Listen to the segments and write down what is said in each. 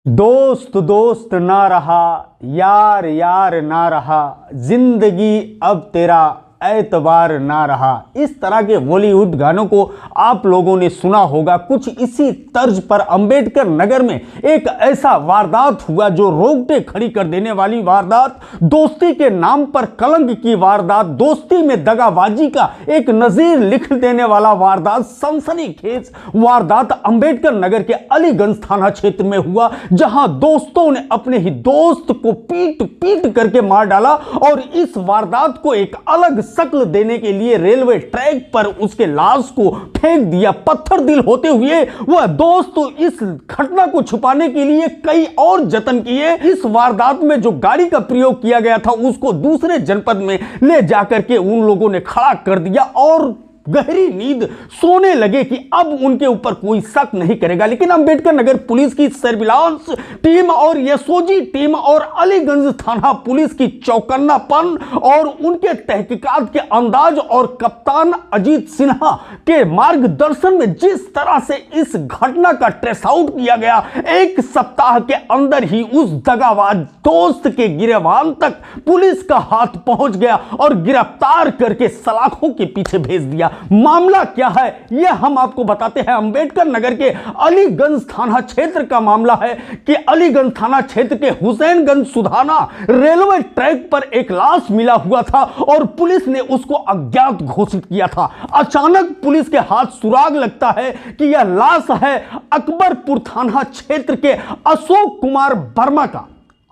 दोस्त दोस्त ना रहा, यार यार ना रहा, जिंदगी अब तेरा एतबार ना रहा। इस तरह के बॉलीवुड गानों को आप लोगों ने सुना होगा। कुछ इसी तर्ज पर अंबेडकर नगर में एक ऐसा वारदात हुआ जो रोंगटे खड़ी कर देने वाली वारदात, दोस्ती के नाम पर कलंक की वारदात, दोस्ती में दगाबाजी का एक नजीर लिख देने वाला वारदात, सनसनीखेज वारदात अंबेडकर नगर के अलीगंज थाना क्षेत्र में हुआ, जहां दोस्तों ने अपने ही दोस्त को पीट पीट करके मार डाला। और इस वारदात को एक अलग शक्ल देने के लिए रेलवे ट्रैक पर उसके लाश को फेंक दिया। पत्थर दिल होते हुए वह दोस्त इस घटना को छुपाने के लिए कई और जतन किए। इस वारदात में जो गाड़ी का प्रयोग किया गया था उसको दूसरे जनपद में ले जाकर के उन लोगों ने खड़ा कर दिया और गहरी नींद सोने लगे कि अब उनके ऊपर कोई शक नहीं करेगा। लेकिन अंबेडकर नगर पुलिस की सर्विलांस टीम और एसओजी टीम और अलीगंज थाना पुलिस की चौकन्नापन और उनके तहकीकात के अंदाज और कप्तान अजीत सिन्हा के मार्गदर्शन में जिस तरह से इस घटना का ट्रेस आउट किया गया, एक सप्ताह के अंदर ही उस दगाबाज दोस्त के गिरफ्तार तक पुलिस का हाथ पहुंच गया और गिरफ्तार करके सलाखों के पीछे भेज दिया। मामला क्या है यह हम आपको बताते हैं। अंबेडकर नगर के अलीगंज थाना क्षेत्र का मामला है कि अलीगंज थाना क्षेत्र के हुसैनगंज सुधाना रेलवे ट्रैक पर एक लाश मिला हुआ था और पुलिस ने उसको अज्ञात घोषित किया था। अचानक पुलिस के हाथ सुराग लगता है कि यह लाश है अकबरपुर थाना क्षेत्र के अशोक कुमार वर्मा का।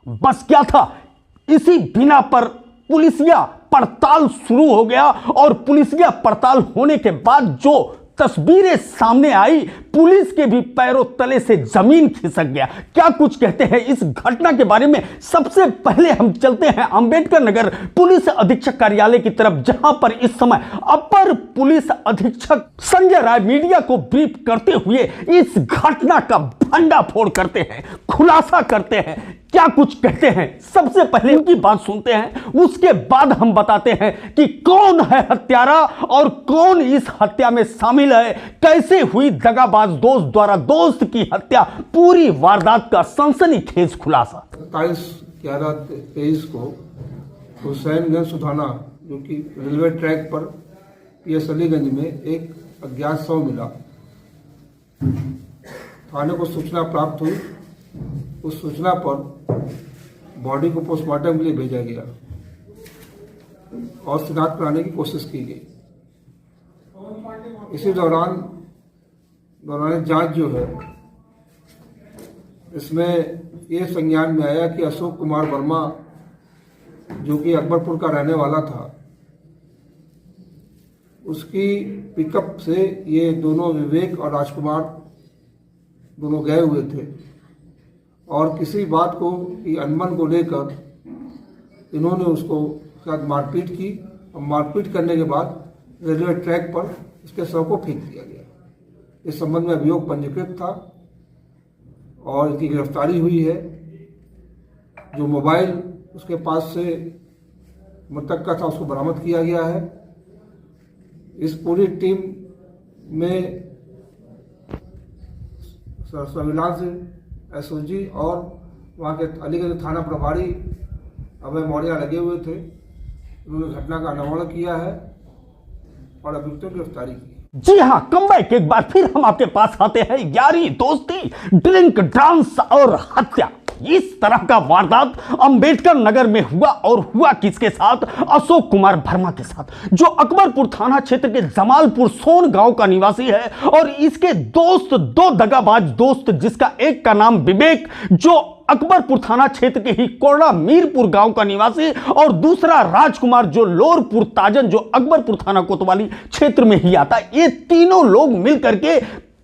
बस क्या था, इसी बिना पर पुलिसिया पड़ताल शुरू हो गया और पुलिसिया पड़ताल होने के बाद जो तस्वीरें सामने आई, पुलिस के भी पैरों तले से जमीन खिसक गया। क्या कुछ कहते हैं इस घटना के बारे में। सबसे पहले हम चलते हैं अंबेडकर नगर पुलिस अधीक्षक कार्यालय की तरफ, जहां पर इस समय अपर पुलिस अधीक्षक संजय राय मीडिया को ब्रीफ करते हुए इस घटना का भंडाफोड़ करते हैं, खुलासा करते हैं। क्या कुछ कहते हैं, सबसे पहले उनकी बात सुनते हैं, उसके बाद हम बताते हैं कि कौन है हत्यारा और कौन इस हत्या में शामिल है, कैसे हुई दगाबाज दोस्त द्वारा दोस्त की हत्या, पूरी वारदात का सनसनीखेज खुलासा। 27/11/23 को हुसैनगंज सुधाना जो कि रेलवे ट्रैक पर पीएस अलीगंज में एक अज्ञात शव मिला। थाने को सूचना प्राप्त हुई। उस सूचना पर बॉडी को पोस्टमार्टम के लिए भेजा गया और शिनाख्त कराने की कोशिश की गई। इसी दौरान जांच जो है, इसमें ये संज्ञान में आया कि अशोक कुमार वर्मा जो कि अकबरपुर का रहने वाला था, उसकी पिकअप से ये दोनों विवेक और राजकुमार दोनों गए हुए थे और किसी बात को की अनबन को लेकर इन्होंने उसको साथ मारपीट की और मारपीट करने के बाद रेलवे ट्रैक पर उसके शव को फेंक दिया गया। इस संबंध में अभियोग पंजीकृत था और इसकी गिरफ्तारी हुई है। जो मोबाइल उसके पास से मृतक का था उसको बरामद किया गया है। इस पूरी टीम में सर्विलांस एसओजी और वहाँ के अलीगंज थाना प्रभारी अभय मौर्य लगे हुए थे। उन्होंने घटना का अनावरण किया है और अभियुक्तों की गिरफ्तारी की। जी हां, कमबैक एक बार फिर हम आपके पास आते हैं। यारी दोस्ती, ड्रिंक, डांस और हत्या, इस तरह का वारदात अंबेडकर नगर में हुआ और हुआ किसके साथ? अशोक कुमार वर्मा के साथ, जो अकबरपुर थाना क्षेत्र के जमालपुर सोन गांव का निवासी है और इसके दोस्त, दो दगाबाज दोस्त, जिसका एक का नाम विवेक जो अकबरपुर थाना क्षेत्र के ही कोरड़ा मीरपुर गांव का निवासी और दूसरा राजकुमार जो लोरपुर ताजन जो अकबरपुर थाना कोतवाली क्षेत्र में ही आता है। ये तीनों लोग मिलकर के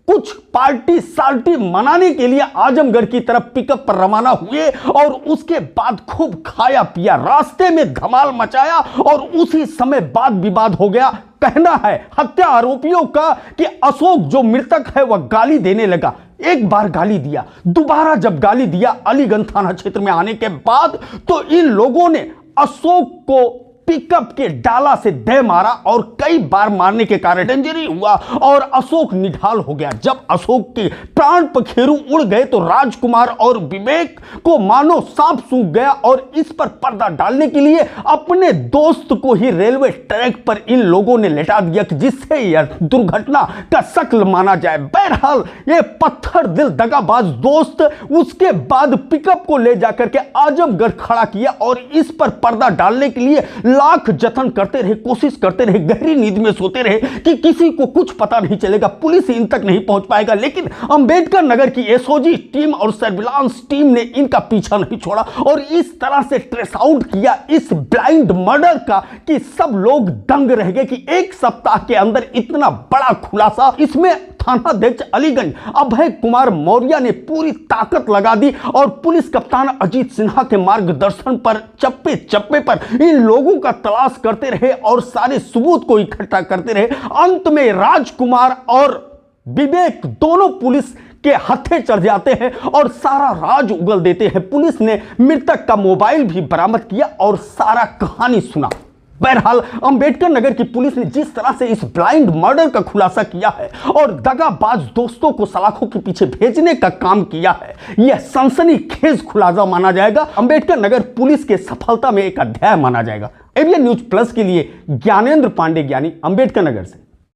कुछ पार्टी साल्टी मनाने के लिए आजमगढ़ की तरफ पिकअप पर रवाना हुए और उसके बाद खूब खाया पिया, रास्ते में धमाल मचाया और उसी समय वाद विवाद हो गया। कहना है हत्या आरोपियों का कि अशोक जो मृतक है वह गाली देने लगा। एक बार गाली दिया, दोबारा जब गाली दिया अलीगंज थाना क्षेत्र में आने के बाद तो इन लोगों ने अशोक को पिकअप के डाला से दे मारा और कई बार मारने के कारण इंजरी हुआ और अशोक निढाल हो गया। जब अशोक के प्राण पखेरु उड़ गए तो राजकुमार और विवेक को मानो सांप सूंघ गया और इस पर पर्दा डालने के लिए अपने दोस्त को ही रेलवे ट्रैक पर इन लोगों ने लेटा दिया कि जिससे यह दुर्घटना का शक्ल माना जाए। बहरहाल ये पत्थर दिल दगाबाज दोस्त उसके बाद पिकअप को ले जाकर के आजमगढ़ खड़ा किया और इस पर पर्दा डालने के लिए लाख जतन करते रहे, कोशिश करते रहे, गहरी नींद में सोते रहे कि किसी को कुछ पता नहीं चलेगा, पुलिस इन तक नहीं पहुंच पाएगा। लेकिन अंबेडकर नगर की एसओजी टीम और सर्विलांस टीम ने इनका पीछा नहीं छोड़ा और इस तरह से ट्रेस आउट किया इस ब्लाइंड मर्डर का कि सब लोग दंग रह गए कि एक सप्ताह के अंदर इतना बड़ा खुलासा। इसमें थानाध्यक्ष अलीगंज अभय कुमार मौर्य ने पूरी ताकत लगा दी और पुलिस कप्तान अजीत सिन्हा के मार्गदर्शन पर चप्पे चप्पे पर इन लोगों का तलाश करते रहे और सारे सबूत को इकट्ठा करते रहे। अंत में राजकुमार और विवेक दोनों पुलिस के हत्थे चढ़ जाते हैं और सारा राज उगल देते हैं। पुलिस ने मृतक का मोबाइल भी बरामद किया और सारा कहानी सुना। बहरहाल अंबेडकर नगर की पुलिस ने जिस तरह से इस ब्लाइंड मर्डर का खुलासा किया है और दगाबाज दोस्तों को सलाखों के पीछे भेजने का काम किया है, यह सनसनीखेज खुलासा माना जाएगा। अंबेडकर नगर पुलिस के सफलता में एक अध्याय माना जाएगा। एबीएन न्यूज प्लस के लिए ज्ञानेंद्र पांडे ज्ञानी, अंबेडकर नगर से।